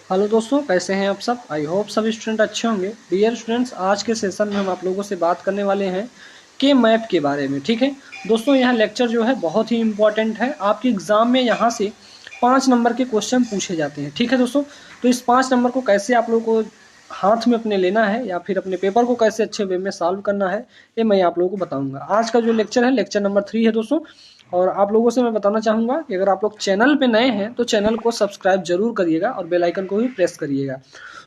Hello दोस्तों, कैसे हैं आप सब। आई होप सभी स्टूडेंट अच्छे होंगे। डियर स्टूडेंट्स, आज के सेशन में हम आप लोगों से बात करने वाले हैं के मैप के बारे में। ठीक है दोस्तों, यह लेक्चर जो है बहुत ही इंपॉर्टेंट है। आपके एग्जाम में यहाँ से 5 नंबर के क्वेश्चन पूछे जाते हैं। ठीक है दोस्तों, तो इस 5 नंबर को कैसे आप लोगों को हाथ में अपने लेना है या फिर अपने पेपर को कैसे अच्छे वे में सॉल्व करना है, ये मैं आप लोगों को बताऊंगा। आज का जो लेक्चर है लेक्चर नंबर 3 है दोस्तों। और आप लोगों से मैं बताना चाहूँगा कि अगर आप लोग चैनल पे नए हैं तो चैनल को सब्सक्राइब जरूर करिएगा और बेल आइकन को भी प्रेस करिएगा।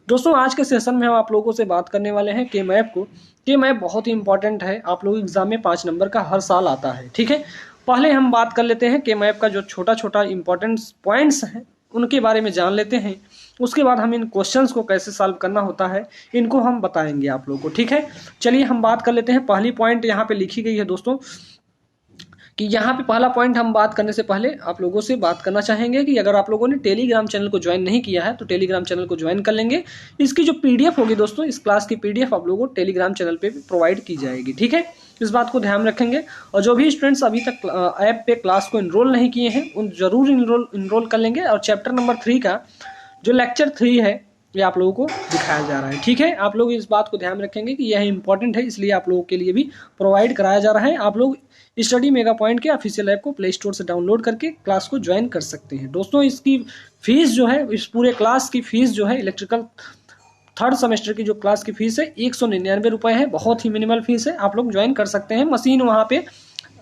दोस्तों, आज के सेशन में हम आप लोगों से बात करने वाले हैं के मैप को। के मैप बहुत ही इंपॉर्टेंट है, आप लोग एग्जाम में 5 नंबर का हर साल आता है। ठीक है, पहले हम बात कर लेते हैं के मैप का जो छोटा छोटा इंपॉर्टेंट पॉइंट्स हैं उनके बारे में जान लेते हैं। उसके बाद हम इन क्वेश्चंस को कैसे सॉल्व करना होता है इनको हम बताएंगे आप लोगों को। ठीक है, चलिए हम बात कर लेते हैं। पहली पॉइंट यहाँ पे लिखी गई है दोस्तों कि यहाँ पे पहला पॉइंट हम बात करने से पहले आप लोगों से बात करना चाहेंगे कि अगर आप लोगों ने टेलीग्राम चैनल को ज्वाइन नहीं किया है तो टेलीग्राम चैनल को ज्वाइन कर लेंगे। इसकी जो पीडीएफ होगी दोस्तों, इस क्लास की पीडीएफ आप लोगों को टेलीग्राम चैनल पे भी प्रोवाइड की जाएगी। ठीक है, इस बात को ध्यान रखेंगे। और जो भी स्टूडेंट्स अभी तक ऐप पे क्लास को इनरोल नहीं किए हैं उन जरूर इनरोल कर लेंगे। और चैप्टर नंबर 3 का जो लेक्चर 3 है ये आप लोगों को दिखाया जा रहा है। ठीक है, आप लोग इस बात को ध्यान रखेंगे कि यह इंपॉर्टेंट है, इसलिए आप लोगों के लिए भी प्रोवाइड कराया जा रहा है। आप लोग स्टडी मेगा पॉइंट के ऑफिशियल ऐप को प्ले स्टोर से डाउनलोड करके क्लास को ज्वाइन कर सकते हैं। दोस्तों, इसकी फीस जो है, इस पूरे क्लास की फीस जो है, इलेक्ट्रिकल 3rd सेमेस्टर की जो क्लास की फीस है 199 रुपये है। बहुत ही मिनिमल फीस है, आप लोग ज्वाइन कर सकते हैं। मशीन वहाँ पे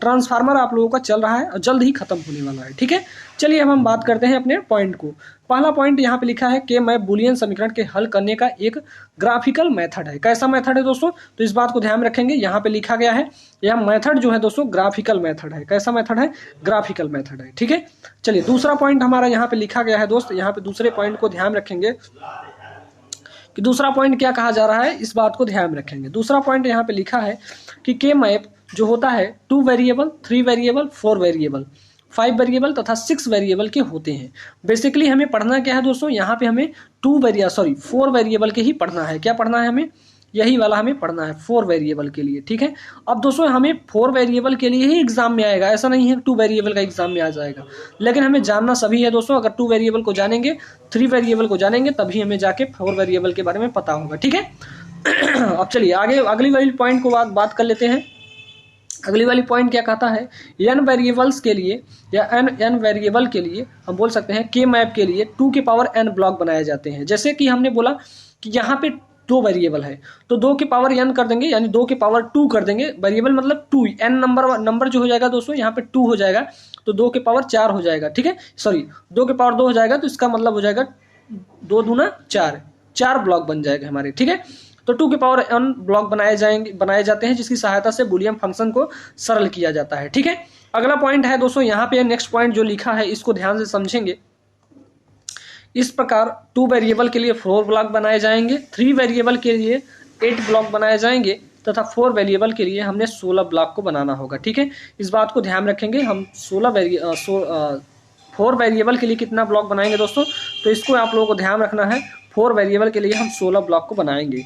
ट्रांसफार्मर आप लोगों का चल रहा है और जल्द ही खत्म होने वाला है। ठीक है, चलिए अब हम बात करते हैं अपने पॉइंट को। पहला पॉइंट यहाँ पे लिखा है कि मैप बूलियन समीकरण के हल करने का एक ग्राफिकल मेथड है। कैसा मेथड है दोस्तों, तो इस बात को ध्यान रखेंगे। यहाँ पे लिखा गया है यह मेथड जो है दोस्तों ग्राफिकल मेथड है। कैसा मेथड है, ग्राफिकल मेथड है। ठीक है, चलिए दूसरा पॉइंट हमारा यहाँ पे लिखा गया है दोस्त। यहाँ पे दूसरे पॉइंट को ध्यान रखेंगे कि दूसरा पॉइंट क्या कहा जा रहा है, इस बात को ध्यान रखेंगे। दूसरा पॉइंट यहाँ पे लिखा है कि के मैप जो होता है 2 वेरिएबल, 3 वेरिएबल, 4 वेरिएबल, 5 वेरिएबल तथा 6 वेरिएबल के होते हैं। बेसिकली हमें पढ़ना क्या है दोस्तों, यहाँ पे हमें 4 वेरिएबल के ही पढ़ना है। क्या पढ़ना है हमें, यही वाला हमें पढ़ना है 4 वेरिएबल के लिए। ठीक है, अब दोस्तों हमें 4 वेरिएबल के लिए ही एग्जाम में आएगा, ऐसा नहीं है 2 वेरिएबल का एग्जाम में आ जाएगा। लेकिन हमें जानना सभी है दोस्तों, अगर 2 वेरिएबल को जानेंगे, 3 वेरिएबल को जानेंगे, तभी हमें जाके 4 वेरिएबल के बारे में पता होगा। ठीक है अब चलिए आगे अगली वाली पॉइंट को बात कर लेते हैं। अगली वाली पॉइंट क्या कहता है, n वेरिएबल्स के लिए या n वेरिएबल के लिए हम बोल सकते हैं के मैप के लिए 2 की पावर n ब्लॉक बनाए जाते हैं। जैसे कि हमने बोला कि यहाँ पे 2 वेरिएबल है तो 2 की पावर n कर देंगे, यानी 2 की पावर 2 कर देंगे। वेरिएबल मतलब 2, n नंबर जो हो जाएगा दोस्तों यहाँ पे 2 हो जाएगा, तो 2 की पावर 4 हो जाएगा। ठीक है, सॉरी 2 की पावर 2 हो जाएगा, तो इसका मतलब हो जाएगा 2 दूना 4, 4 ब्लॉक बन जाएगा हमारे। ठीक है, तो 2 की पावर n ब्लॉक बनाए जाते हैं, जिसकी सहायता से बूलियन फंक्शन को सरल किया जाता है। ठीक है, अगला पॉइंट है दोस्तों यहाँ पे नेक्स्ट पॉइंट जो लिखा है इसको ध्यान से समझेंगे। इस प्रकार 2 वेरिएबल के लिए 4 ब्लॉक बनाए जाएंगे, 3 वेरिएबल के लिए 8 ब्लॉक बनाए जाएंगे तथा 4 वेरिएबल के लिए हमने 16 ब्लॉक को बनाना होगा। ठीक है, इस बात को ध्यान रखेंगे। हम 4 वेरिएबल के लिए कितना ब्लॉक बनाएंगे दोस्तों, तो इसको आप लोगों को ध्यान रखना है। 4 वेरिएबल के लिए हम 16 ब्लॉक को बनाएंगे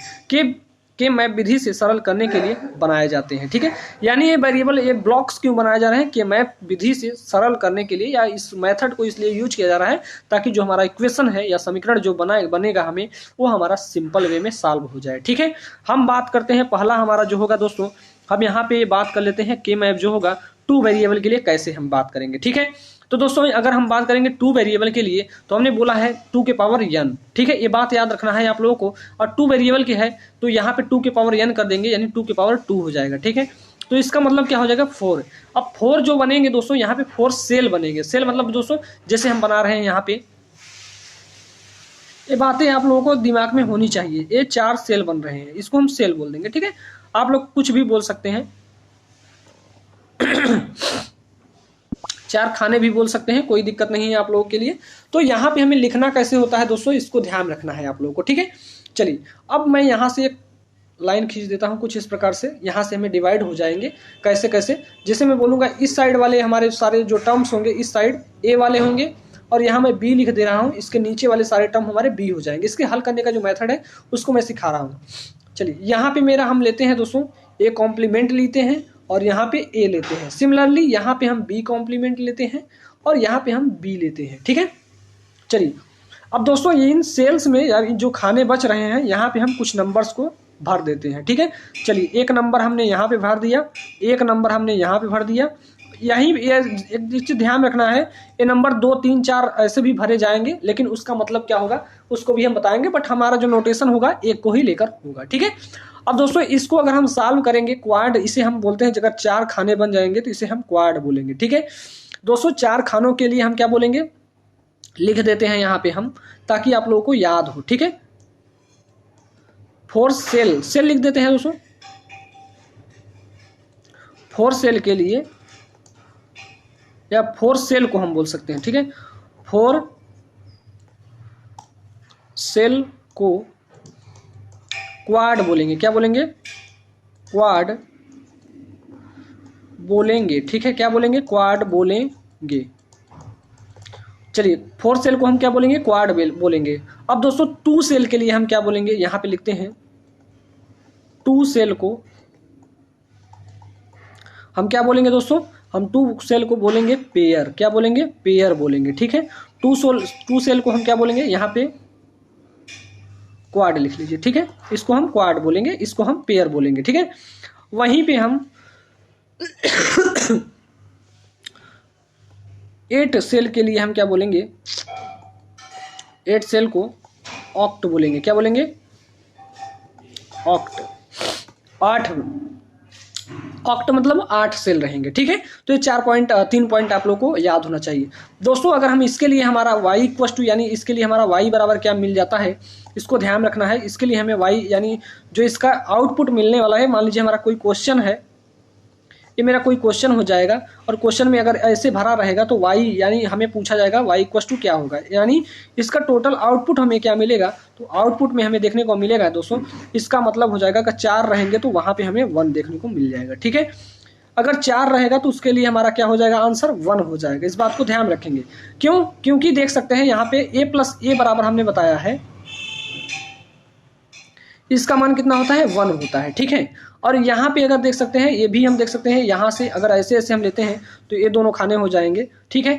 के मैप विधि से सरल करने के लिए बनाए जाते हैं। ठीक है, यानी ये वेरिएबल, ये ब्लॉक्स क्यों बनाए जा रहे हैं, के मैप विधि से सरल करने के लिए, या इस मेथड को इसलिए यूज किया जा रहा है ताकि जो हमारा इक्वेशन है या समीकरण जो बनेगा हमें, वो हमारा सिंपल वे में सॉल्व हो जाए। ठीक है, हम बात करते हैं पहला हमारा जो होगा दोस्तों, हम यहाँ पे बात कर लेते हैं के मैप जो होगा 2 वेरिएबल के लिए कैसे हम बात करेंगे। ठीक है, तो दोस्तों अगर हम बात करेंगे 2 वेरिएबल के लिए तो हमने बोला है 2 के पावर n। ठीक है, ये बात याद रखना है आप लोगों को। और 2 वेरिएबल के है तो यहाँ पे 2 के पावर n कर देंगे, यानी 2 के पावर 2 हो जाएगा। ठीक है, तो इसका मतलब क्या हो जाएगा 4। अब 4 जो बनेंगे दोस्तों यहाँ पे 4 सेल बनेंगे। सेल मतलब दोस्तों जैसे हम बना रहे हैं यहाँ पे, ये बातें आप लोगों को दिमाग में होनी चाहिए। ये 4 सेल बन रहे हैं, इसको हम सेल बोल देंगे। ठीक है, आप लोग कुछ भी बोल सकते हैं 4 खाने भी बोल सकते हैं, कोई दिक्कत नहीं है आप लोगों के लिए। तो यहाँ पे हमें लिखना कैसे होता है दोस्तों, इसको ध्यान रखना है आप लोगों को। ठीक है, चलिए अब मैं यहाँ से एक लाइन खींच देता हूँ कुछ इस प्रकार से। यहाँ से हमें डिवाइड हो जाएंगे कैसे कैसे, जैसे मैं बोलूँगा इस साइड वाले हमारे सारे जो टर्म्स होंगे इस साइड ए वाले होंगे, और यहाँ मैं बी लिख दे रहा हूँ, इसके नीचे वाले सारे टर्म हमारे बी हो जाएंगे। इसके हल करने का जो मेथड है उसको मैं सिखा रहा हूँ। चलिए यहाँ पे मेरा हम लेते हैं दोस्तों ए कॉम्प्लीमेंट लेते हैं और यहाँ पे ए लेते हैं। सिमिलरली यहाँ पे हम बी कॉम्प्लीमेंट लेते हैं और यहाँ पे हम बी लेते हैं। ठीक है, चलिए अब दोस्तों इन सेल्स में या जो खाने बच रहे हैं यहाँ पे हम कुछ नंबर्स को भर देते हैं, ठीक है। चलिए एक नंबर हमने यहाँ पे भर दिया, एक नंबर हमने यहाँ पे भर दिया। यही एक चीज ध्यान रखना है, ये नंबर 2 3 4 ऐसे भी भरे जाएंगे, लेकिन उसका मतलब क्या होगा उसको भी हम बताएंगे, बट हमारा जो नोटेशन होगा एक को ही लेकर होगा, ठीक है। अब दोस्तों इसको अगर हम सॉल्व करेंगे क्वाड, इसे हम बोलते हैं अगर 4 खाने बन जाएंगे तो इसे हम क्वाड बोलेंगे, ठीक है दोस्तों। 4 खानों के लिए हम क्या बोलेंगे, लिख देते हैं यहाँ पे हम, ताकि आप लोगों को याद हो, ठीक है। 4 सेल, सेल लिख देते हैं दोस्तों। 4 सेल के लिए या 4 सेल को हम बोल सकते हैं, ठीक है। 4 सेल को क्वाड बोलेंगे, क्या बोलेंगे, क्वाड बोलेंगे, ठीक है। क्या बोलेंगे, क्वाड बोलेंगे। चलिए 4 सेल को हम क्या बोलेंगे, क्वाड बोलेंगे। अब दोस्तों 2 सेल के लिए हम क्या बोलेंगे, यहां पे लिखते हैं 2 सेल को हम क्या बोलेंगे दोस्तों, हम 2 सेल को बोलेंगे पेयर, क्या बोलेंगे, पेयर बोलेंगे, ठीक है। 2 सेल को हम क्या बोलेंगे, यहाँ पे क्वाड लिख लीजिए, ठीक है। इसको हम क्वाड बोलेंगे, इसको हम पेयर बोलेंगे, ठीक है। वहीं पे हम 8 सेल के लिए हम क्या बोलेंगे, 8 सेल को ऑक्ट बोलेंगे, क्या बोलेंगे, ऑक्ट। 8 ऑक्ट मतलब 8 सेल रहेंगे, ठीक है। तो ये 3 पॉइंट आप लोग को याद होना चाहिए दोस्तों। अगर हम इसके लिए हमारा y इक्वल टू यानी इसके लिए हमारा y बराबर क्या मिल जाता है, इसको ध्यान रखना है। इसके लिए हमें y यानी जो इसका आउटपुट मिलने वाला है, मान लीजिए हमारा कोई क्वेश्चन है, ये मेरा कोई क्वेश्चन हो जाएगा और क्वेश्चन में अगर ऐसे भरा रहेगा तो y यानी हमें पूछा जाएगा y इक्वल टू क्या होगा, यानी इसका टोटल आउटपुट हमें क्या मिलेगा, तो आउटपुट में हमें देखने को मिलेगा दोस्तों, इसका मतलब हो जाएगा कि 4 रहेंगे तो वहां पे हमें 1 देखने को मिल जाएगा, ठीक है। अगर 4 रहेगा तो उसके लिए हमारा क्या हो जाएगा, आंसर 1 हो जाएगा। इस बात को ध्यान रखेंगे, क्यों, क्योंकि देख सकते हैं यहाँ पे a प्लस a बराबर हमने बताया है, इसका मान कितना होता है, 1 होता है, ठीक है। और यहाँ पे अगर देख सकते हैं, ये भी हम देख सकते हैं, यहाँ से अगर ऐसे ऐसे हम लेते हैं तो ये दोनों खाने हो जाएंगे, ठीक है।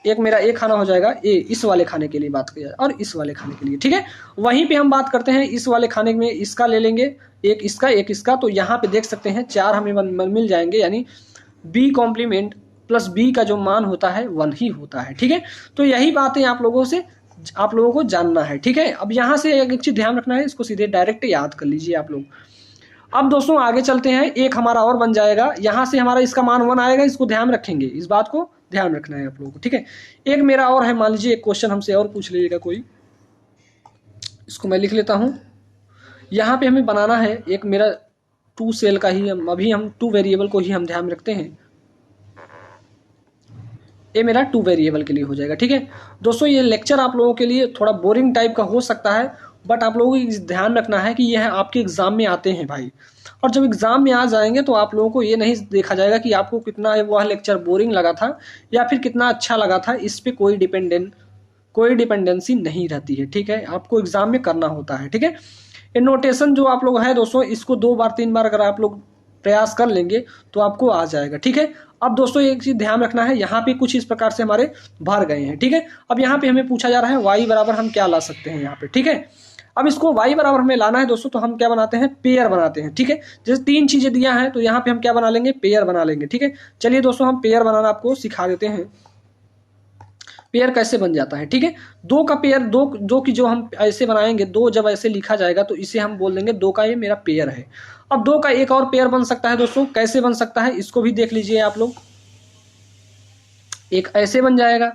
एक मेरा एक खाना हो जाएगा ए, इस वाले खाने के लिए बात की जाए, और इस वाले खाने के लिए, ठीक है। वहीं पे हम बात करते हैं इस वाले खाने में, इसका ले लेंगे, एक इसका, तो यहाँ पे देख सकते हैं 4 हमें मिल जाएंगे, यानी बी कॉम्प्लीमेंट प्लस बी का जो मान होता है 1 ही होता है, ठीक है। तो यही बातें आप लोगों को जानना है, ठीक है। अब यहाँ से एक चीज ध्यान रखना है, इसको सीधे डायरेक्ट याद कर लीजिए आप लोग। अब दोस्तों आगे चलते हैं, एक हमारा और बन जाएगा, यहाँ से हमारा इसका मान 1 आएगा, इसको ध्यान रखेंगे, इस बात को ध्यान रखना है आप लोगों को, ठीक है। एक मेरा और है, मान लीजिए एक क्वेश्चन हमसे और पूछ लीजिएगा कोई, इसको मैं लिख लेता हूँ। यहाँ पे हमें बनाना है एक मेरा 2 सेल का ही, अभी हम 2 वेरिएबल को ही हम ध्यान रखते हैं, ये मेरा 2 वेरिएबल के लिए हो जाएगा, ठीक है दोस्तों। ये लेक्चर आप लोगों के लिए थोड़ा बोरिंग टाइप का हो सकता है, बट आप लोगों को ध्यान रखना है कि यह आपके एग्जाम में आते हैं भाई, और जब एग्जाम में आ जाएंगे तो आप लोगों को ये नहीं देखा जाएगा कि आपको कितना वह लेक्चर बोरिंग लगा था या फिर कितना अच्छा लगा था, इस पे कोई डिपेंडेंसी नहीं रहती है, ठीक है। आपको एग्जाम में करना होता है, ठीक है। ये नोटेशन जो आप लोग है दोस्तों, इसको 2 बार 3 बार अगर आप लोग प्रयास कर लेंगे तो आपको आ जाएगा, ठीक है। अब दोस्तों एक चीज ध्यान रखना है, यहाँ पे कुछ इस प्रकार से हमारे भर गए हैं, ठीक है। अब यहाँ पे हमें पूछा जा रहा है y बराबर हम क्या ला सकते हैं यहाँ पे, ठीक है। अब इसको y बराबर हमें लाना है दोस्तों, तो हम क्या बनाते हैं, पेयर बनाते हैं, ठीक है। जैसे 3 चीजें दिया है तो यहाँ पे हम क्या बना लेंगे, पेयर बना लेंगे, ठीक है। चलिए दोस्तों हम पेयर बनाना आपको सिखा देते हैं, पेयर कैसे बन जाता है, ठीक है। 2 का पेयर, दो की जो हम ऐसे बनाएंगे, 2 जब ऐसे लिखा जाएगा तो इसे हम बोल देंगे 2 का ये मेरा पेयर है। अब 2 का एक और पेयर बन सकता है दोस्तों, कैसे बन सकता है इसको भी देख लीजिए आप लोग। एक ऐसे बन जाएगा,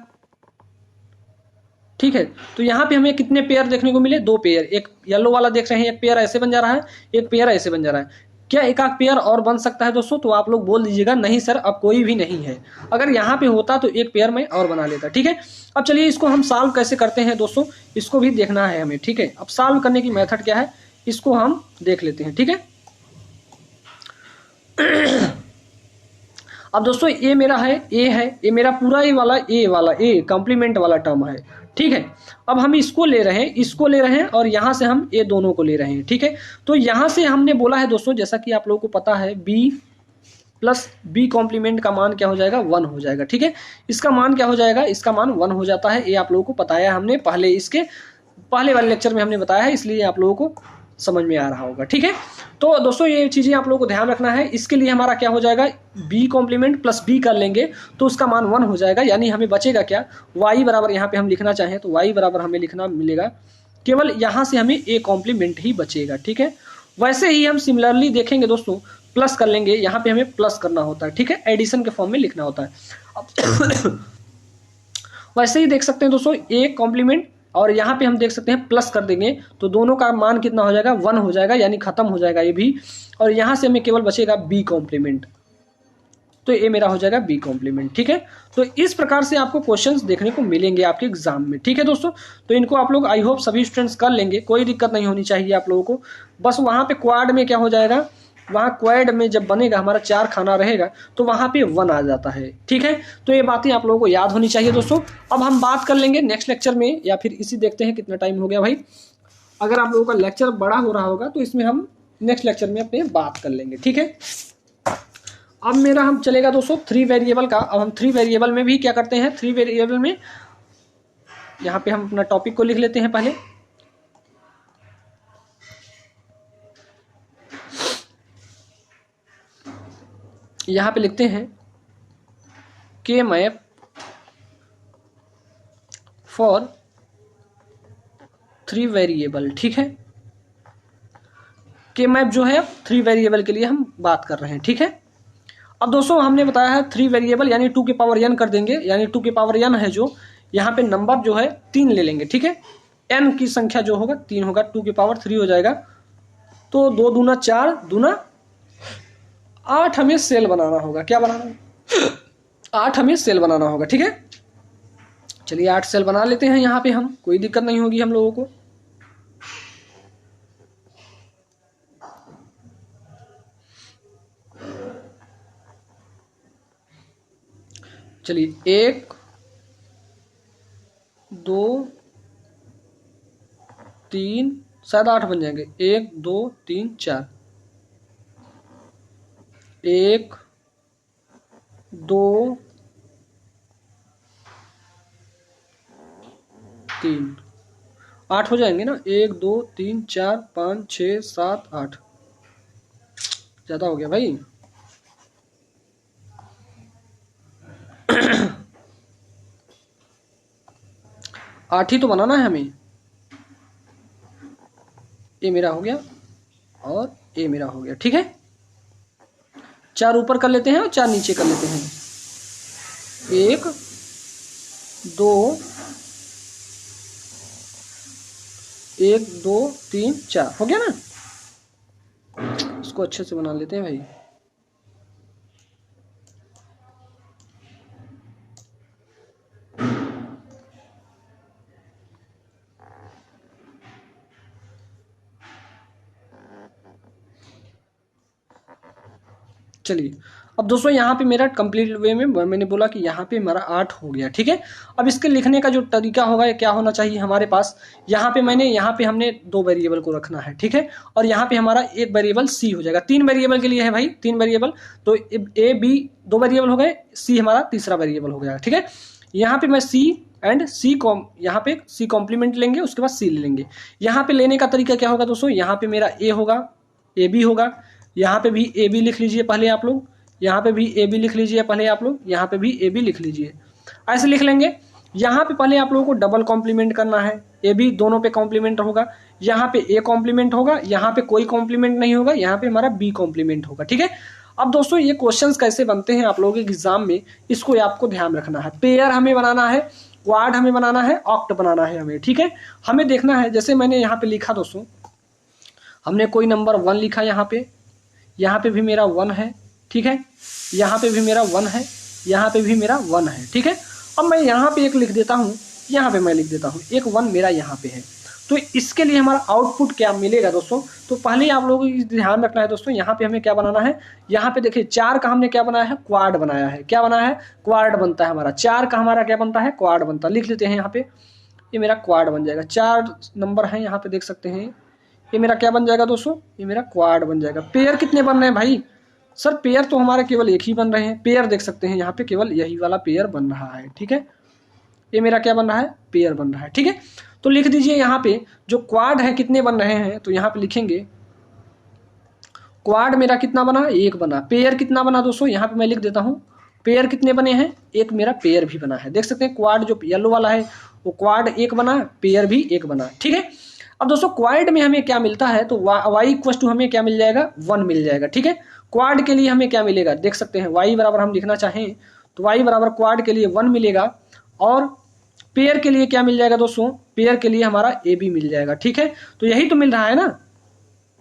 ठीक है। तो यहाँ पे हमें कितने पेयर देखने को मिले, 2 पेयर। एक येलो वाला देख रहे हैं, एक पेयर ऐसे बन जा रहा है, एक पेयर ऐसे बन जा रहा है। क्या एक आध पेयर और बन सकता है दोस्तों, तो आप लोग बोल दीजिएगा नहीं सर अब कोई भी नहीं है। अगर यहाँ पे होता तो एक पेयर में और बना लेता, ठीक है। अब चलिए इसको हम सॉल्व कैसे करते हैं दोस्तों, इसको भी देखना है हमें, ठीक है। अब सॉल्व करने की मेथड क्या है, इसको हम देख लेते हैं, ठीक है। अब दोस्तों ये मेरा है, ये मेरा पूरा ए कॉम्प्लीमेंट वाला टर्म है, ठीक है। अब हम इसको ले रहे हैं और यहाँ से हम ये दोनों को ले रहे हैं, ठीक है। तो यहाँ से हमने बोला है दोस्तों, जैसा कि आप लोगों को पता है बी प्लस बी कॉम्प्लीमेंट का मान क्या हो जाएगा, 1 हो जाएगा। ठीक है, इसका मान क्या हो जाएगा, इसका मान 1 हो जाता है। ये आप लोगों को बताया हमने पहले, इसके पहले वाले लेक्चर में हमने बताया है, इसलिए आप लोगों को समझ में आ रहा होगा। ठीक है, तो दोस्तों ये चीजें आप लोगों को ध्यान रखना है। इसके लिए हमारा क्या हो जाएगा, बी कॉम्प्लीमेंट प्लस बी कर लेंगे तो उसका मान 1 हो जाएगा। यानी हमें बचेगा क्या, y बराबर, यहाँ पे हम लिखना चाहें तो y बराबर हमें लिखना मिलेगा, केवल यहाँ से हमें ए कॉम्प्लीमेंट ही बचेगा। ठीक है, वैसे ही हम सिमिलरली देखेंगे दोस्तों, प्लस कर लेंगे, यहाँ पे हमें प्लस करना होता है। ठीक है, एडिशन के फॉर्म में लिखना होता है। अब वैसे ही देख सकते हैं दोस्तों, ए कॉम्प्लीमेंट और यहाँ पे हम देख सकते हैं प्लस कर देंगे तो दोनों का मान कितना हो जाएगा, 1 हो जाएगा, यानी खत्म हो जाएगा ये भी। और यहाँ से हमें केवल बचेगा बी कॉम्प्लीमेंट, तो ये मेरा हो जाएगा बी कॉम्प्लीमेंट। ठीक है, तो इस प्रकार से आपको क्वेश्चंस देखने को मिलेंगे आपके एग्जाम में। ठीक है दोस्तों, तो इनको आप लोग आई होप सभी स्टूडेंट्स कर लेंगे, कोई दिक्कत नहीं होनी चाहिए आप लोगों को। बस वहाँ पे क्वाड में क्या हो जाएगा, वहाँ क्वाड में जब बनेगा हमारा 4 खाना रहेगा तो वहाँ पे 1 आ जाता है। ठीक है, तो ये बातें आप लोगों को याद होनी चाहिए दोस्तों। अब हम बात कर लेंगे नेक्स्ट लेक्चर में, या फिर इसी देखते हैं कितना टाइम हो गया भाई। अगर आप लोगों का लेक्चर बड़ा हो रहा होगा तो इसमें हम नेक्स्ट लेक्चर में अपने बात कर लेंगे। ठीक है, अब मेरा हम चलेगा दोस्तों 3 वेरिएबल का। अब हम 3 वेरिएबल में भी क्या करते हैं, 3 वेरिएबल में यहाँ पे हम अपना टॉपिक को लिख लेते हैं पहले। यहाँ पे लिखते हैं के मैप फॉर 3 वेरिएबल। ठीक है, के मैप जो है 3 वेरिएबल के लिए हम बात कर रहे हैं। ठीक है, अब दोस्तों हमने बताया है 3 वेरिएबल यानी 2 के पावर n कर देंगे, यानी 2 के पावर n है जो, यहाँ पे नंबर जो है 3 ले लेंगे। ठीक है, n की संख्या जो होगा 3 होगा, 2 के पावर 3 हो जाएगा, तो 2 दूना 4 दूना 8 हमें सेल बनाना होगा। क्या बनाना है, 8 हमें सेल बनाना होगा। ठीक है, चलिए 8 सेल बना लेते हैं यहाँ पे हम, कोई दिक्कत नहीं होगी हम लोगों को। चलिए 1 2 3, शायद 8 बन जाएंगे, 1 2 3 4, 1 2 3 8 हो जाएंगे ना, 1 2 3 4 5 6 7 8, ज्यादा हो गया भाई। 8 ही तो बनाना है हमें। ये मेरा हो गया और ये मेरा हो गया। ठीक है, 4 ऊपर कर लेते हैं और 4 नीचे कर लेते हैं। 1 2 1 2 3 4 हो गया ना। इसको अच्छे से बना लेते हैं भाई। चलिए अब दोस्तों यहाँ पे मेरा कंप्लीट वे में मैंने बोला कि यहाँ पे हमारा 8 हो गया। ठीक है, अब इसके लिखने का जो तरीका होगा ये क्या होना चाहिए हमारे पास, यहाँ पे हमने 2 वेरिएबल को रखना है। ठीक है, और यहाँ पे हमारा एक वेरिएबल सी हो जाएगा। 3 वेरिएबल के लिए है भाई, 3 वेरिएबल, तो ए बी 2 वेरिएबल हो गए, सी हमारा तीसरा वेरिएबल हो गया। ठीक है, यहाँ पे मैं सी एंड सी यहाँ पे सी कॉम्प्लीमेंट लेंगे, उसके बाद सी ले लेंगे। यहाँ पे लेने का तरीका क्या होगा दोस्तों, यहाँ पे मेरा ए होगा, ए बी होगा, यहाँ पे भी ए बी लिख लीजिए पहले आप लोग, यहाँ पे भी ए बी लिख लीजिए पहले आप लोग, यहाँ पे भी ए बी लिख लीजिए, ऐसे लिख लेंगे। यहाँ पे पहले आप लोगों को डबल कॉम्प्लीमेंट करना है, ए बी दोनों पे कॉम्प्लीमेंट होगा, यहाँ पे ए कॉम्प्लीमेंट होगा, यहाँ पे कोई कॉम्प्लीमेंट नहीं होगा, यहाँ पे हमारा बी कॉम्प्लीमेंट होगा। ठीक है, अब दोस्तों ये क्वेश्चंस कैसे बनते हैं आप लोगों के एग्जाम में, इसको आपको ध्यान रखना है। पेयर हमें बनाना है, क्वाड हमें बनाना है, ऑक्ट बनाना है हमें। ठीक है, हमें देखना है, जैसे मैंने यहाँ पे लिखा दोस्तों, हमने कोई नंबर 1 लिखा, यहाँ पे भी मेरा 1 है। ठीक है, यहाँ पे भी मेरा 1 है, यहाँ पे भी मेरा 1 है। ठीक है, अब मैं यहाँ पे एक लिख देता हूँ, यहाँ पे मैं लिख देता हूँ, एक 1 मेरा यहाँ पे है। तो इसके लिए हमारा आउटपुट क्या मिलेगा दोस्तों, तो पहले ही आप लोगों को ध्यान रखना है दोस्तों, यहाँ पे हमें क्या बनाना है, यहाँ पे देखिए 4 का हमने क्या बनाया है, क्वाड बनाया है। क्या बनाया है, क्वाड बनता है हमारा, 4 का हमारा क्या बनता है, क्वाड बनता है। लिख लेते हैं यहाँ पे, ये मेरा क्वाड बन जाएगा। 4 नंबर है यहाँ पे देख सकते हैं, ये मेरा क्या बन जाएगा दोस्तों, ये मेरा क्वाड बन जाएगा। पेयर कितने बन रहे हैं भाई, सर पेयर तो हमारे केवल एक ही बन रहे हैं, पेयर देख सकते हैं यहाँ पे केवल यही वाला पेयर बन रहा है, ठीक है, ये मेरा क्या बन रहा है, पेयर बन रहा है, ठीक है। तो लिख दीजिए यहाँ पे जो क्वाड है कितने बन रहे हैं, तो यहाँ पे लिखेंगे क्वाड मेरा कितना बना, एक बना। पेयर कितना बना दोस्तों, यहाँ पे मैं लिख देता हूँ, पेयर कितने बने हैं, एक मेरा पेयर भी बना है। देख सकते हैं क्वाड जो येलो वाला है वो क्वाड एक बना, पेयर भी एक बना, ठीक है। अब दोस्तों क्वाड में हमें क्या मिलता है, तो वाई इक्वल टू हमें क्या मिल जाएगा, 1 मिल जाएगा, ठीक है। क्वाड के लिए हमें क्या मिलेगा, देख सकते हैं वाई बराबर हम लिखना चाहें तो वाई बराबर क्वाड के लिए 1 मिलेगा, और पेयर के लिए क्या मिल जाएगा दोस्तों, पेयर के लिए हमारा ए बी मिल जाएगा, ठीक है। तो यही तो मिल रहा है ना,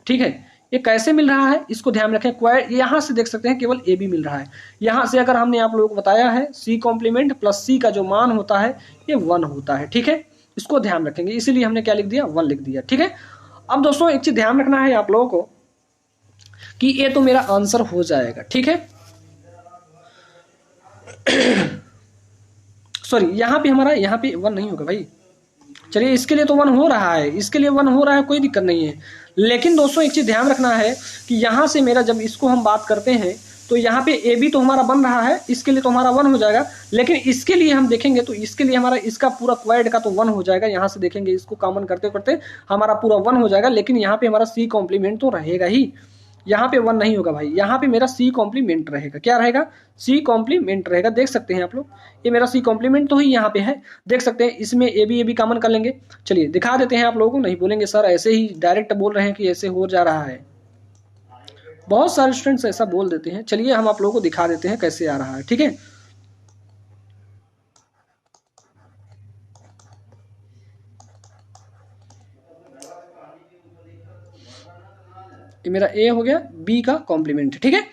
ठीक है। ये कैसे मिल रहा है इसको ध्यान रखें, क्वाड यहाँ से देख सकते हैं केवल ए बी मिल रहा है। यहाँ से अगर हमने आप लोगों को बताया है सी कॉम्प्लीमेंट प्लस सी का जो मान होता है ये 1 होता है, ठीक है। इसको ध्यान रखेंगे, इसीलिए हमने क्या लिख दिया, 1 लिख दिया, ठीक है। अब दोस्तों एक चीज ध्यान रखना है आप लोगों को कि ये तो मेरा आंसर हो जाएगा, ठीक है। सॉरी यहाँ पे हमारा यहाँ पे 1 नहीं होगा भाई, चलिए इसके लिए तो 1 हो रहा है, इसके लिए 1 हो रहा है, कोई दिक्कत नहीं है। लेकिन दोस्तों एक चीज ध्यान रखना है कि यहाँ से मेरा जब इसको हम बात करते हैं तो यहाँ पे ए बी तो हमारा बन रहा है, इसके लिए तो हमारा 1 हो जाएगा, लेकिन इसके लिए हम देखेंगे तो इसके लिए हमारा इसका पूरा क्वाड का तो 1 हो जाएगा। यहाँ से देखेंगे इसको कॉमन करते करते हमारा पूरा 1 हो जाएगा, लेकिन यहाँ पे हमारा सी कॉम्प्लीमेंट तो रहेगा ही, यहाँ पे 1 नहीं होगा भाई, यहाँ पे मेरा सी कॉम्प्लीमेंट रहेगा। क्या रहेगा, सी कॉम्प्लीमेंट रहेगा। देख सकते हैं आप लोग ये मेरा सी कॉम्प्लीमेंट तो ही यहाँ पे है, देख सकते हैं इसमें ए बी कॉमन कर लेंगे। चलिए दिखा देते हैं आप लोगों को, नहीं बोलेंगे सर ऐसे ही डायरेक्ट बोल रहे हैं कि ऐसे हो जा रहा है, बहुत सारे स्टूडेंट्स ऐसा बोल देते हैं। चलिए हम आप लोगों को दिखा देते हैं कैसे आ रहा है, ठीक है। ये मेरा ए हो गया, बी का कॉम्प्लीमेंट, ठीक है।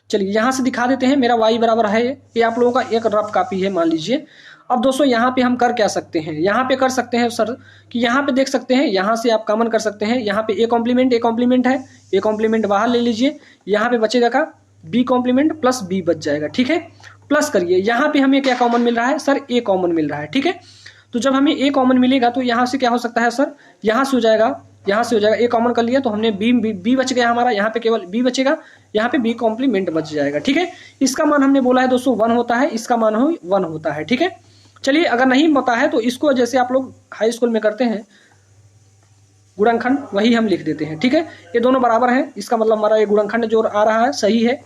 चलिए यहाँ से दिखा देते हैं, मेरा y बराबर है, ये आप लोगों का एक रफ कॉपी है मान लीजिए। अब दोस्तों यहाँ पे हम कर क्या सकते हैं, यहाँ पे कर सकते हैं सर कि यहाँ पे देख सकते हैं, यहाँ से आप कॉमन कर सकते हैं, यहाँ पे ए कॉम्प्लीमेंट है, ए कॉम्प्लीमेंट बाहर ले लीजिए, यहाँ पे बचेगा का बी कॉम्प्लीमेंट प्लस बी बच जाएगा, ठीक है। प्लस करिए, यहाँ पे हमें क्या कॉमन मिल रहा है सर, ए कॉमन मिल रहा है, ठीक है। तो जब हमें ए कॉमन मिलेगा तो यहाँ से क्या हो सकता है सर, यहाँ से हो जाएगा, यहाँ से हो जाएगा, ए कॉमन कर लिया तो हमने बी बच गया हमारा, यहाँ पे केवल बी बचेगा, यहाँ पे बी कॉम्प्लीमेंट बच जाएगा, ठीक है। इसका मान हमने बोला है दोस्तों 1 होता है, इसका मान हो 1 होता है, ठीक है। चलिए अगर नहीं पता है तो इसको जैसे आप लोग हाई स्कूल में करते हैं गुणनखंड, वही हम लिख देते हैं, ठीक है। ये दोनों बराबर हैं, इसका मतलब हमारा ये गुणनखंड जो आ रहा है सही है,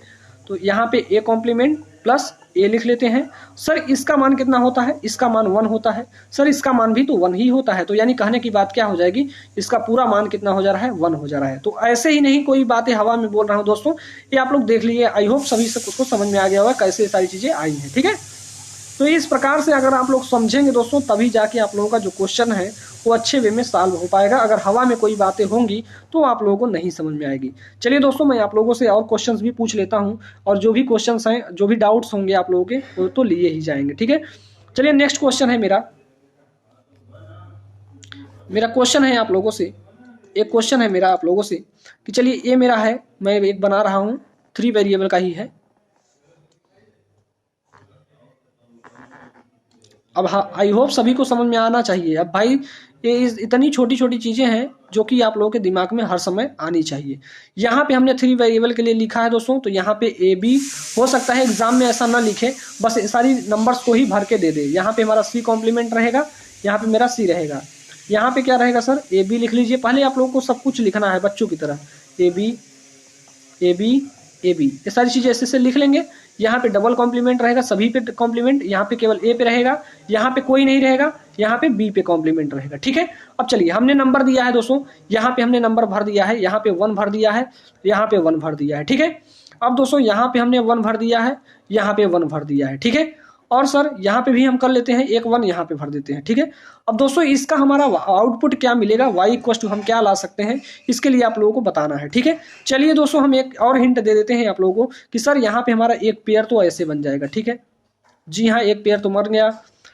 तो यहाँ पे ए कॉम्प्लीमेंट प्लस ए लिख लेते हैं। सर इसका मान कितना होता है, इसका मान 1 होता है, सर इसका मान भी तो 1 ही होता है, तो यानी कहने की बात क्या हो जाएगी, इसका पूरा मान कितना हो जा रहा है, 1 हो जा रहा है। तो ऐसे ही नहीं कोई बातें हवा में बोल रहा हूँ दोस्तों, ये आप लोग देख लीजिए, आई होप सभी से उसको समझ में आ गया होगा कैसे सारी चीजें आई हैं, ठीक है। तो इस प्रकार से अगर आप लोग समझेंगे दोस्तों तभी जाके आप लोगों का जो क्वेश्चन है वो अच्छे वे में सॉल्व हो पाएगा। अगर हवा में कोई बातें होंगी तो आप लोगों को नहीं समझ में आएगी। चलिए दोस्तों मैं आप लोगों से और क्वेश्चंस भी पूछ लेता हूं, और जो भी क्वेश्चंस हैं, जो भी डाउट्स होंगे आप लोगों के वो तो लिए ही जाएंगे, ठीक है। चलिए नेक्स्ट क्वेश्चन है मेरा क्वेश्चन है आप लोगों से, एक क्वेश्चन है मेरा आप लोगों से कि चलिए ये मेरा है, मैं एक बना रहा हूँ 3 वेरिएबल का ही है। अब हाँ आई होप सभी को समझ में आना चाहिए। अब भाई ये इतनी छोटी छोटी चीज़ें हैं जो कि आप लोगों के दिमाग में हर समय आनी चाहिए। यहाँ पे हमने 3 वेरिएबल के लिए लिखा है दोस्तों, तो यहाँ पे ए बी, हो सकता है एग्जाम में ऐसा ना लिखे, बस सारी नंबर्स को ही भर के दे दे। यहाँ पे हमारा सी कॉम्प्लीमेंट रहेगा, यहाँ पे मेरा सी रहेगा, यहाँ पे क्या रहेगा सर, ए बी लिख लीजिए। पहले आप लोगों को सब कुछ लिखना है बच्चों की तरह, A B A B A B, ये सारी चीज़ें ऐसे से लिख लेंगे। यहाँ पे डबल कॉम्प्लीमेंट रहेगा, सभी पे कॉम्प्लीमेंट, यहाँ पे केवल ए पे रहेगा, यहाँ पे कोई नहीं रहेगा, यहाँ पे बी पे कॉम्प्लीमेंट रहेगा, ठीक है। अब चलिए हमने नंबर दिया है दोस्तों, यहाँ पे हमने नंबर भर दिया है, यहाँ पे 1 भर दिया है, यहाँ पे 1 भर दिया है, ठीक है। अब दोस्तों यहाँ पे हमने 1 भर दिया है, यहाँ पे 1 भर दिया है, ठीक है। और सर यहाँ पे भी हम कर लेते हैं, एक 1 यहाँ पे भर देते हैं, ठीक है। अब दोस्तों इसका हमारा आउटपुट क्या मिलेगा, y इक्वल टू हम क्या ला सकते हैं, इसके लिए आप लोगों को बताना है, ठीक है। चलिए दोस्तों हम एक और हिंट दे देते हैं आप लोगों को कि सर यहाँ पे हमारा एक पेयर तो ऐसे बन जाएगा, ठीक है। जी हाँ एक पेयर तो मर गया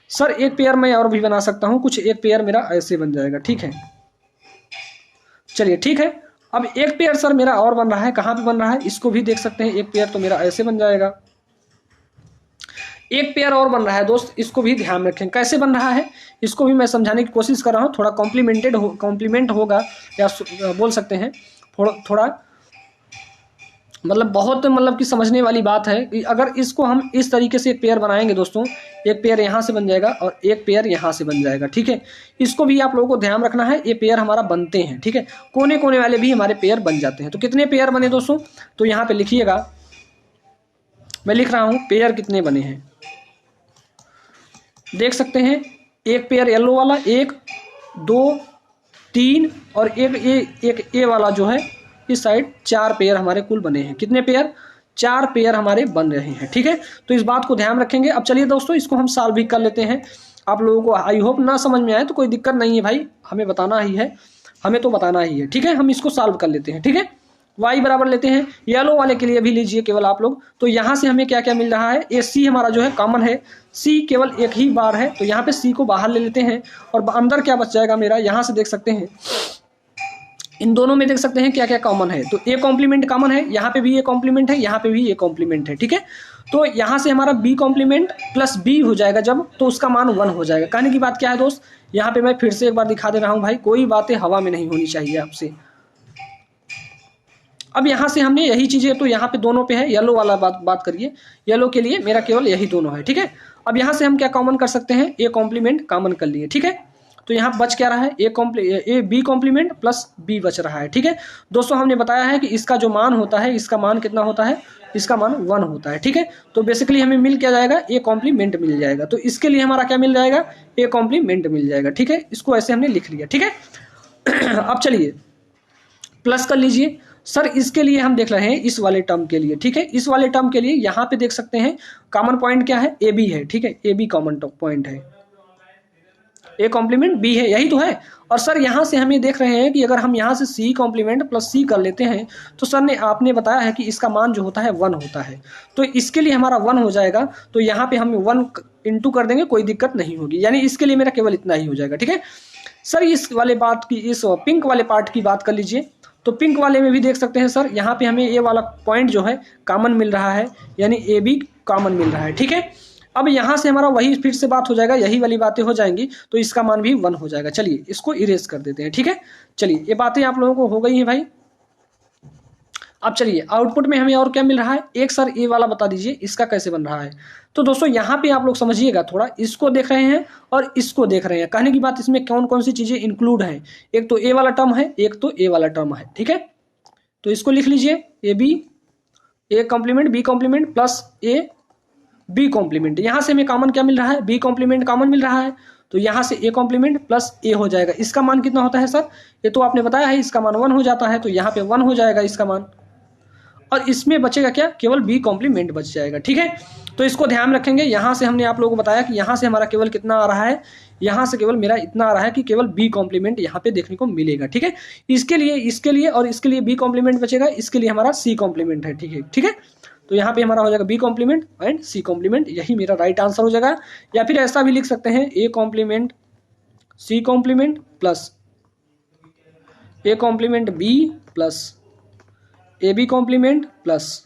सर, एक पेयर मैं और भी बना सकता हूँ, कुछ एक पेयर मेरा ऐसे बन जाएगा, ठीक है। चलिए ठीक है, अब एक पेयर सर मेरा और बन रहा है, कहाँ पे बन रहा है, इसको भी देख सकते हैं, एक पेयर तो मेरा ऐसे बन जाएगा, एक पेयर और बन रहा है दोस्त, इसको भी ध्यान रखें कैसे बन रहा है, इसको भी मैं समझाने की कोशिश कर रहा हूँ। थोड़ा कॉम्प्लीमेंट होगा, या बोल सकते हैं थोड़ा मतलब बहुत मतलब कि समझने वाली बात है कि अगर इसको हम इस तरीके से एक पेयर बनाएंगे दोस्तों, एक पेयर यहाँ से बन जाएगा और एक पेयर यहाँ से बन जाएगा, ठीक है। इसको भी आप लोगों को ध्यान रखना है, ये पेयर हमारा बनते हैं, ठीक है। कोने कोने वाले भी हमारे पेयर बन जाते हैं। तो कितने पेयर बने दोस्तों, तो यहाँ पे लिखिएगा, मैं लिख रहा हूँ पेयर कितने बने हैं। देख सकते हैं एक पेयर येलो वाला, 1 2 3 और एक ए वाला जो है इस साइड 4 पेयर हमारे कुल बने हैं। कितने पेयर, 4 पेयर हमारे बन रहे हैं, ठीक है। तो इस बात को ध्यान रखेंगे। अब चलिए दोस्तों इसको हम सॉल्व भी कर लेते हैं। आप लोगों को आई होप ना समझ में आए तो कोई दिक्कत नहीं है भाई, हमें बताना ही है, हमें तो बताना ही है, ठीक है। हम इसको सॉल्व कर लेते हैं, ठीक है। y बराबर लेते हैं, येलो वाले के लिए भी लीजिए केवल आप लोग। तो यहाँ से हमें क्या क्या मिल रहा है, ये c हमारा जो है कॉमन है, c केवल एक ही बार है, तो यहाँ पे c को बाहर ले लेते हैं और अंदर क्या बच जाएगा मेरा, यहाँ से देख सकते हैं इन दोनों में देख सकते हैं क्या क्या कॉमन है। तो a कॉम्प्लीमेंट कॉमन है, यहाँ पे भी a कॉम्प्लीमेंट है, यहाँ पे भी a कॉम्प्लीमेंट है, ठीक है। तो यहाँ से हमारा b कॉम्प्लीमेंट प्लस b हो जाएगा जब, तो उसका मान 1 हो जाएगा। कहने की बात क्या है दोस्त, यहाँ पे मैं फिर से एक बार दिखा दे रहा हूँ भाई, कोई बातें हवा में नहीं होनी चाहिए आपसे। अब यहाँ से हमने यही चीजें, तो यहाँ पे दोनों पे है, येलो वाला बात करिए, येलो के लिए मेरा केवल यही दोनों है, ठीक है। अब यहाँ से हम क्या कॉमन कर सकते हैं, ए कॉम्प्लीमेंट कॉमन कर लिए, ठीक है। तो यहाँ बच क्या रहा है, A B complement plus B बच रहा है, ठीक है। दोस्तों हमने बताया है कि इसका जो मान होता है, इसका मान कितना होता है, इसका मान 1 होता है, ठीक है। तो बेसिकली हमें मिल क्या जाएगा, ए कॉम्प्लीमेंट मिल जाएगा। तो इसके लिए हमारा क्या मिल जाएगा, ए कॉम्प्लीमेंट मिल जाएगा, ठीक है। इसको ऐसे हमने लिख लिया, ठीक है। अब चलिए प्लस कर लीजिए। सर इसके लिए हम देख रहे हैं इस वाले टर्म के लिए, ठीक है। इस वाले टर्म के लिए यहाँ पे देख सकते हैं कॉमन पॉइंट क्या है, ए बी है, ठीक है। ए बी कॉमन पॉइंट है, ए कॉम्प्लीमेंट बी है, यही तो है। और सर यहाँ से हमें देख रहे हैं कि अगर हम यहाँ से सी कॉम्प्लीमेंट प्लस सी कर लेते हैं तो सर ने आपने बताया है कि इसका मान जो होता है 1 होता है, तो इसके लिए हमारा 1 हो जाएगा। तो यहाँ पे हम 1 इंटू कर देंगे, कोई दिक्कत नहीं होगी, यानी इसके लिए मेरा केवल इतना ही हो जाएगा, ठीक है। सर इस वाले बात की, इस पिंक वाले पार्ट की बात कर लीजिए। तो पिंक वाले में भी देख सकते हैं सर, यहाँ पे हमें ये वाला पॉइंट जो है कॉमन मिल रहा है, यानी ए बी कॉमन मिल रहा है, ठीक है। अब यहाँ से हमारा वही फिर से बात हो जाएगा, यही वाली बातें हो जाएंगी, तो इसका मान भी 1 हो जाएगा। चलिए इसको इरेज कर देते हैं, ठीक है। चलिए ये बातें आप लोगों को हो गई हैं भाई। अब चलिए आउटपुट में हमें और क्या मिल रहा है, एक सर ए वाला बता दीजिए इसका कैसे बन रहा है। तो दोस्तों यहाँ पे आप लोग समझिएगा थोड़ा, इसको देख रहे हैं और इसको देख रहे हैं। कहने की बात इसमें कौन कौन सी चीजें इंक्लूड हैं, एक तो ए वाला टर्म है, एक तो ए वाला टर्म है, ठीक है। तो इसको लिख लीजिए, A B, A complement B complement plus A B complement. यहाँ से हमें कॉमन क्या मिल रहा है, बी कॉम्प्लीमेंट कॉमन मिल रहा है, तो यहाँ से ए कॉम्प्लीमेंट प्लस ए हो जाएगा। इसका मान कितना होता है सर, ये तो आपने बताया है, इसका मान 1 हो जाता है, तो यहाँ पे 1 हो जाएगा इसका मान। और इसमें बचेगा क्या, केवल बी कॉम्प्लीमेंट बच जाएगा, ठीक है। तो इसको ध्यान रखेंगे। यहाँ से हमने आप लोगों को बताया कि यहाँ से हमारा केवल कितना आ रहा है, यहाँ से केवल मेरा इतना आ रहा है कि केवल बी कॉम्प्लीमेंट यहाँ पे देखने को मिलेगा, ठीक है। इसके लिए और इसके लिए बी कॉम्प्लीमेंट बचेगा, इसके लिए हमारा सी कॉम्प्लीमेंट है, ठीक है, ठीक है। तो यहाँ पे हमारा हो जाएगा B complement and C complement, यही मेरा राइट आंसर हो जाएगा। या फिर ऐसा भी लिख सकते हैं, A complement C complement plus A complement B plus A B complement plus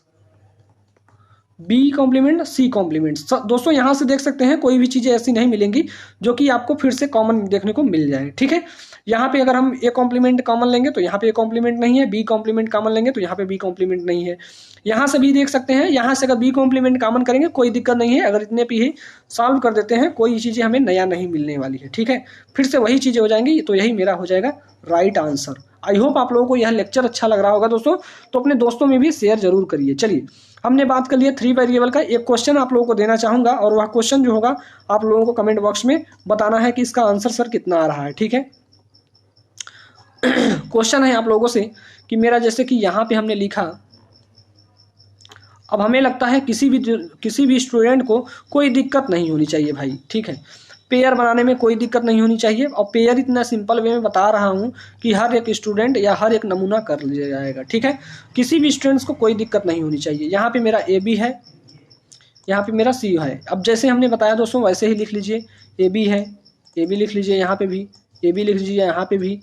B complement C complement. दोस्तों यहाँ से देख सकते हैं कोई भी चीज़ें ऐसी नहीं मिलेंगी जो कि आपको फिर से कॉमन देखने को मिल जाए, ठीक है। यहाँ पे अगर हम ए कॉम्प्लीमेंट कॉमन लेंगे तो यहाँ पे ए कॉम्प्लीमेंट नहीं है, बी कॉम्प्लीमेंट कॉमन लेंगे तो यहाँ पे बी कॉम्प्लीमेंट नहीं है। यहाँ से भी देख सकते हैं, यहाँ से अगर बी कॉम्प्लीमेंट कॉमन करेंगे कोई दिक्कत नहीं है, अगर इतने पे ही सॉल्व कर देते हैं कोई चीज़ें हमें नया नहीं मिलने वाली है, ठीक है। फिर से वही चीज़ें हो जाएंगी, तो यही मेरा हो जाएगा राइट आंसर। आई होप आप लोगों को यह लेक्चर अच्छा लग रहा होगा दोस्तों, तो अपने दोस्तों में भी शेयर जरूर करिए। चलिए हमने बात कर लिया 3 वेरिएबल का। एक क्वेश्चन आप लोगों को देना चाहूँगा और वह क्वेश्चन जो होगा आप लोगों को कमेंट बॉक्स में बताना है कि इसका आंसर सर कितना आ रहा है, ठीक है। क्वेश्चन है आप लोगों से कि मेरा जैसे कि यहाँ पे हमने लिखा, अब हमें लगता है किसी भी स्टूडेंट को कोई दिक्कत नहीं होनी चाहिए भाई, ठीक है। पेयर बनाने में कोई दिक्कत नहीं होनी चाहिए, और पेयर इतना सिंपल वे में बता रहा हूँ कि हर एक स्टूडेंट या हर एक नमूना कर लिया जाएगा, ठीक है। किसी भी स्टूडेंट्स को कोई दिक्कत नहीं होनी चाहिए। यहाँ पे मेरा ए बी है, यहाँ पे मेरा सी है। अब जैसे हमने बताया दोस्तों वैसे ही लिख लीजिए, ए बी है, ए बी लिख लीजिए, यहाँ पे भी ए बी लिख लीजिए, यहाँ पे भी।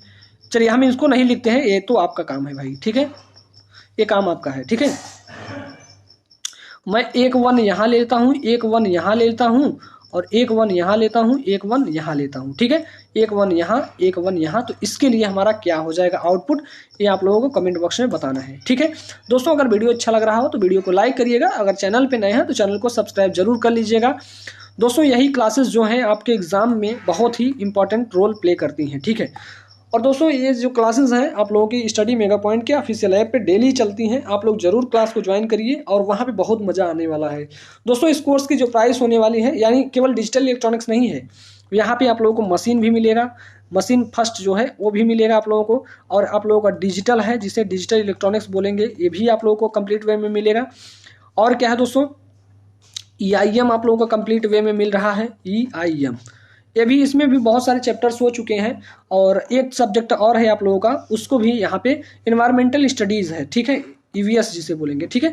चलिए हम इसको नहीं लिखते हैं, ये तो आपका काम है भाई, ठीक है, ये काम आपका है, ठीक है। मैं एक 1 यहाँ लेता हूँ, एक 1 यहाँ लेता हूँ और एक 1 यहाँ लेता हूँ, एक 1 यहाँ लेता हूँ, ठीक है, एक 1 यहाँ, एक 1 यहाँ, तो इसके लिए हमारा क्या हो जाएगा आउटपुट, ये आप लोगों को कमेंट बॉक्स में बताना है, ठीक है। दोस्तों अगर वीडियो अच्छा लग रहा हो तो वीडियो को लाइक करिएगा, अगर चैनल पे नए हैं तो चैनल को सब्सक्राइब जरूर कर लीजिएगा। दोस्तों यही क्लासेस जो हैं आपके एग्जाम में बहुत ही इंपॉर्टेंट रोल प्ले करती हैं, ठीक है। और दोस्तों ये जो क्लासेस हैं आप लोगों की स्टडी मेगा पॉइंट के ऑफिशियल ऐप पे डेली चलती हैं, आप लोग जरूर क्लास को ज्वाइन करिए और वहाँ पे बहुत मज़ा आने वाला है। दोस्तों इस कोर्स की जो प्राइस होने वाली है, यानी केवल डिजिटल इलेक्ट्रॉनिक्स नहीं है, यहाँ पे आप लोगों को मशीन भी मिलेगा, मशीन फर्स्ट जो है वो भी मिलेगा आप लोगों को, और आप लोगों का डिजिटल है जिसे डिजिटल इलेक्ट्रॉनिक्स बोलेंगे, ये भी आप लोगों को कंप्लीट वे में मिलेगा। और क्या है दोस्तों, EIM आप लोगों को कंप्लीट वे में मिल रहा है, EIM ये भी, इसमें भी बहुत सारे चैप्टर्स हो चुके हैं। और एक सब्जेक्ट और है आप लोगों का, उसको भी यहाँ पे इन्वायरमेंटल स्टडीज़ है, ठीक है, EVS जिसे बोलेंगे, ठीक है,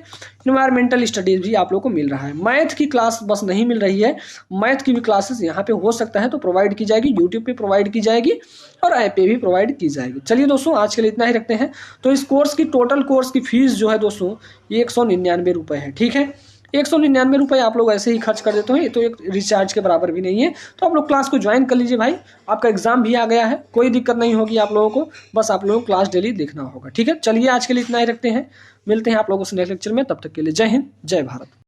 इन्वायरमेंटल स्टडीज़ भी आप लोग को मिल रहा है। मैथ की क्लास बस नहीं मिल रही है, मैथ की भी क्लासेस यहाँ पे हो सकता है तो प्रोवाइड की जाएगी, यूट्यूब पे प्रोवाइड की जाएगी और ऐप पे भी प्रोवाइड की जाएगी। चलिए दोस्तों आज के लिए इतना ही रखते हैं। तो इस कोर्स की टोटल कोर्स की फीस जो है दोस्तों ये 199 रुपये है, ठीक है, 199 रुपये आप लोग ऐसे ही खर्च कर देते हो, ये तो एक रिचार्ज के बराबर भी नहीं है। तो आप लोग क्लास को ज्वाइन कर लीजिए भाई, आपका एग्जाम भी आ गया है, कोई दिक्कत नहीं होगी आप लोगों को, बस आप लोगों को क्लास डेली देखना होगा, ठीक है। चलिए आज के लिए इतना ही रखते हैं, मिलते हैं आप लोगों से नेक्स्ट लेक्चर में, तब तक के लिए जय हिंद जय भारत।